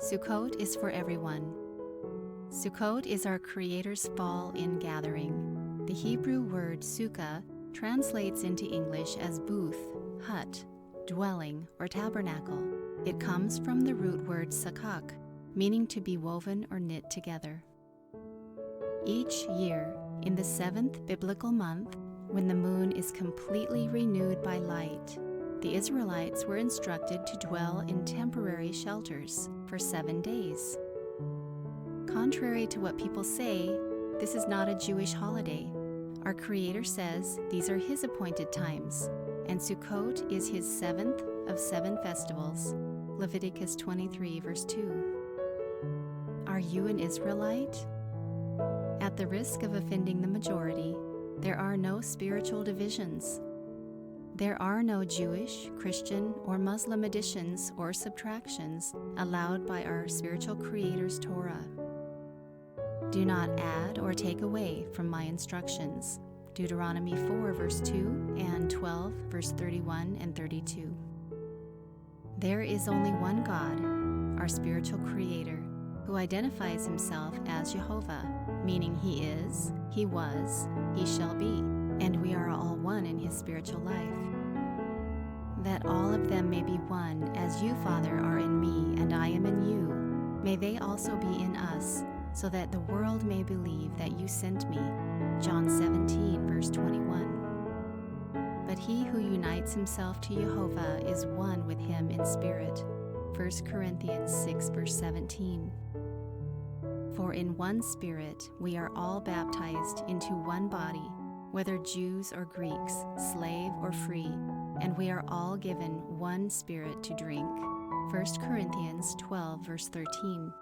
Sukkot is for everyone. Sukkot is our Creator's fall in-gathering. The Hebrew word sukkah translates into English as booth, hut, dwelling, or tabernacle. It comes from the root word sakak, meaning to be woven or knit together. Each year, in the 7th biblical month, when the moon is completely renewed by light, the Israelites were instructed to dwell in temporary shelters for 7 days. Contrary to what people say, this is not a Jewish holiday. Our Creator says these are His appointed times, and Sukkot is His 7th of 7 festivals. Leviticus 23, verse 2. Are you an Israelite? At the risk of offending the majority, there are no spiritual divisions. There are no Jewish, Christian, or Muslim additions or subtractions allowed by our spiritual Creator's Torah. Do not add or take away from my instructions. Deuteronomy 4, verse 2, and 12, verse 31 and 32. There is only one God, our spiritual Creator, who identifies Himself as Jehovah, meaning He is, He was, He shall be, and we are all one in His spiritual life. That all of them may be one, as you, Father, are in me, and I am in you. May they also be in us, so that the world may believe that you sent me. John 17, verse 21. But he who unites himself to Jehovah is one with Him in spirit. 1 Corinthians 6, verse 17. For in one Spirit we are all baptized into one body, whether Jews or Greeks, slave or free, and we are all given one Spirit to drink. 1 Corinthians 12, verse 13.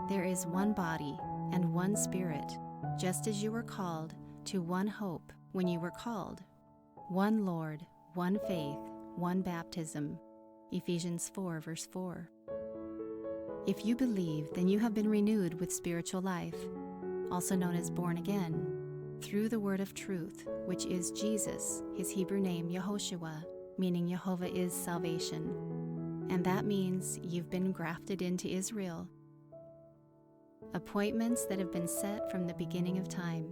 There is one body and one Spirit, just as you were called to one hope when you were called. One Lord, one faith, one baptism. Ephesians 4, verse 4. If you believe, then you have been renewed with spiritual life, also known as born again, through the word of truth, which is Jesus, His Hebrew name Yehoshua, meaning Jehovah is salvation. And that means you've been grafted into Israel. Appointments that have been set from the beginning of time.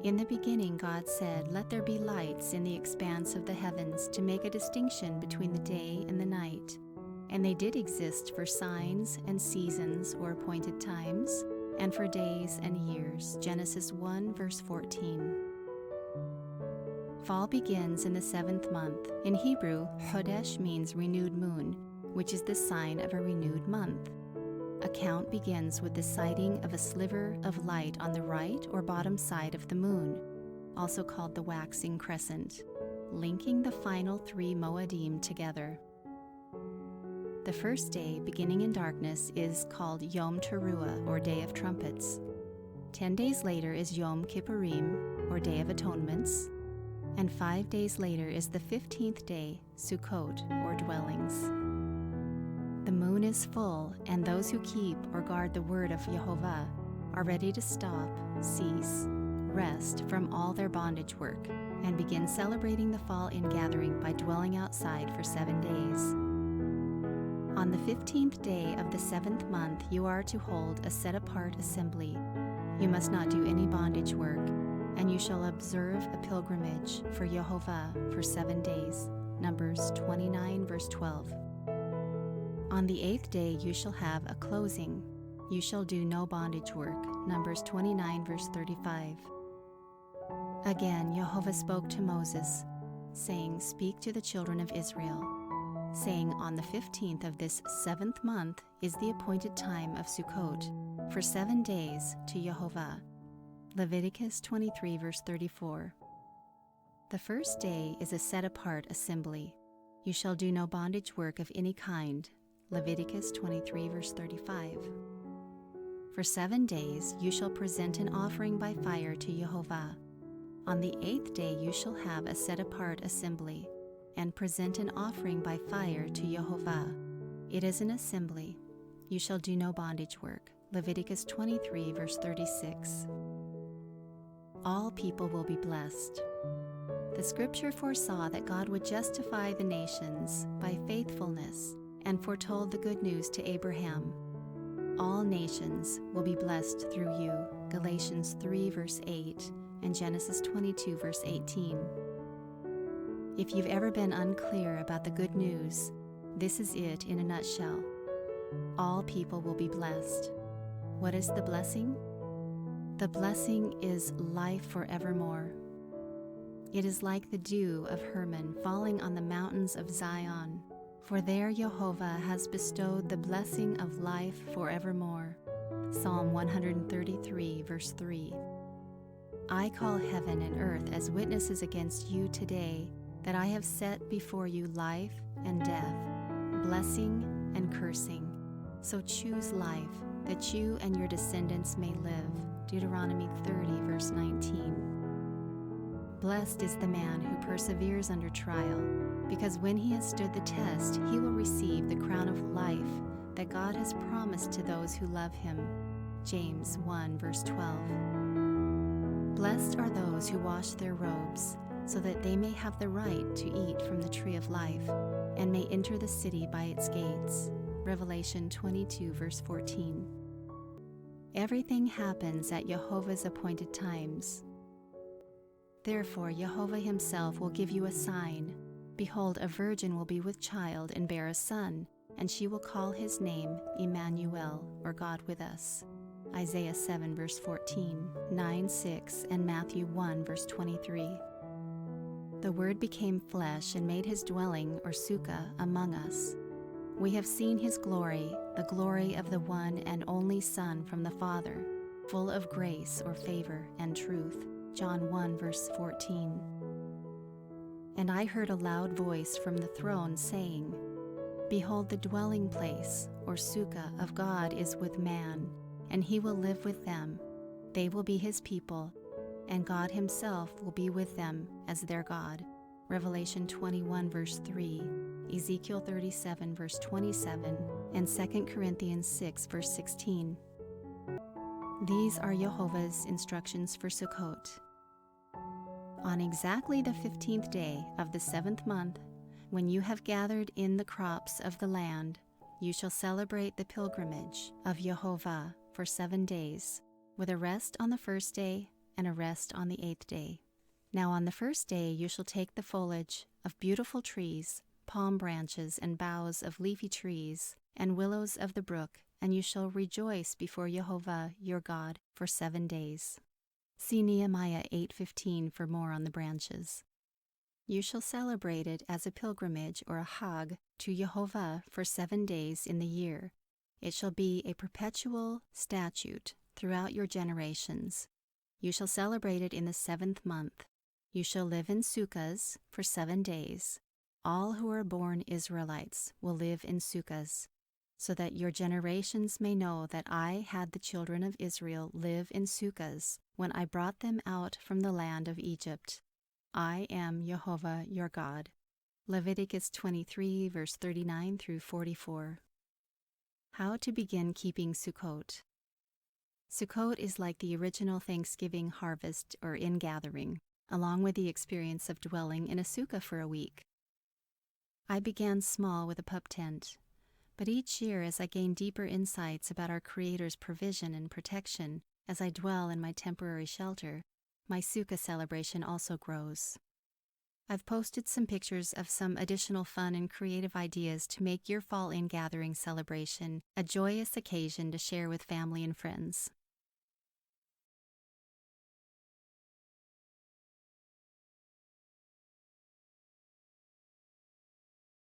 In the beginning, God said, "Let there be lights in the expanse of the heavens to make a distinction between the day and the night." And they did exist for signs and seasons or appointed times, and for days and years. Genesis 1, verse 14. Fall begins in the 7th month. In Hebrew, Chodesh means renewed moon, which is the sign of a renewed month. A count begins with the sighting of a sliver of light on the right or bottom side of the moon, also called the waxing crescent, linking the final 3 Moedim together. The first day, beginning in darkness, is called Yom Teruah, or Day of Trumpets. 10 days later is Yom Kippurim, or Day of Atonements, and 5 days later is the 15th day, Sukkot, or Dwellings. The moon is full, and those who keep or guard the word of Jehovah are ready to stop, cease, rest from all their bondage work, and begin celebrating the fall ingathering by dwelling outside for 7 days. On the 15th day of the 7th month, you are to hold a set-apart assembly. You must not do any bondage work, and you shall observe a pilgrimage for Jehovah for 7 days. Numbers 29, verse 12. On the 8th day you shall have a closing. You shall do no bondage work. Numbers 29, verse 35. Again, Jehovah spoke to Moses, saying, "Speak to the children of Israel, saying, on the 15th of this 7th month is the appointed time of Sukkot, for 7 days to Jehovah." Leviticus 23, verse 34. The first day is a set-apart assembly. You shall do no bondage work of any kind. Leviticus 23, verse 35. For 7 days you shall present an offering by fire to Jehovah. On the 8th day you shall have a set-apart assembly, and present an offering by fire to Jehovah. It is an assembly. You shall do no bondage work. Leviticus 23, verse 36. All people will be blessed. The scripture foresaw that God would justify the nations by faithfulness and foretold the good news to Abraham. All nations will be blessed through you, Galatians 3 verse 8 and Genesis 22 verse 18. If you've ever been unclear about the good news, this is it in a nutshell. All people will be blessed. What is the blessing? The blessing is life forevermore. It is like the dew of Hermon falling on the mountains of Zion, for there Jehovah has bestowed the blessing of life forevermore. Psalm 133 verse 3. I call heaven and earth as witnesses against you today that I have set before you life and death, blessing and cursing. So choose life, that you and your descendants may live. Deuteronomy 30 verse 19. Blessed is the man who perseveres under trial, because when he has stood the test, he will receive the crown of life that God has promised to those who love him. James 1 verse 12. Blessed are those who wash their robes, so that they may have the right to eat from the tree of life, and may enter the city by its gates. Revelation 22 verse 14. Everything happens at Jehovah's appointed times. Therefore Jehovah himself will give you a sign. Behold, a virgin will be with child and bear a son, and she will call his name Emmanuel, or God with us. Isaiah 7 verse 14, 9, 6, and Matthew 1 verse 23. The Word became flesh and made his dwelling, or Sukkah, among us. We have seen his glory, the glory of the one and only Son from the Father, full of grace, or favor, and truth. John 1 verse 14. And I heard a loud voice from the throne saying, Behold, the dwelling place, or Sukkah, of God is with man, and he will live with them. They will be his people, and God himself will be with them as their God. Revelation 21 verse 3, Ezekiel 37 verse 27, and 2 Corinthians 6 verse 16. These are Jehovah's instructions for Sukkot. On exactly the 15th day of the 7th month, when you have gathered in the crops of the land, you shall celebrate the pilgrimage of Jehovah for 7 days, with a rest on the first day and a rest on the 8th day. Now on the first day you shall take the foliage of beautiful trees, palm branches and boughs of leafy trees, and willows of the brook, and you shall rejoice before Jehovah your God for 7 days. See Nehemiah 8:15 for more on the branches. You shall celebrate it as a pilgrimage, or a Hag, to Jehovah for 7 days in the year. It shall be a perpetual statute throughout your generations. You shall celebrate it in the 7th month. You shall live in Sukkahs for 7 days. All who are born Israelites will live in Sukkahs, so that your generations may know that I had the children of Israel live in Sukkahs when I brought them out from the land of Egypt. I am Jehovah your God. Leviticus 23 verse 39 through 44. How to begin keeping Sukkot. Sukkot is like the original Thanksgiving harvest or ingathering, along with the experience of dwelling in a sukkah for a week. I began small with a pup tent, but each year as I gain deeper insights about our Creator's provision and protection as I dwell in my temporary shelter, my sukkah celebration also grows. I've posted some pictures of some additional fun and creative ideas to make your fall ingathering celebration a joyous occasion to share with family and friends.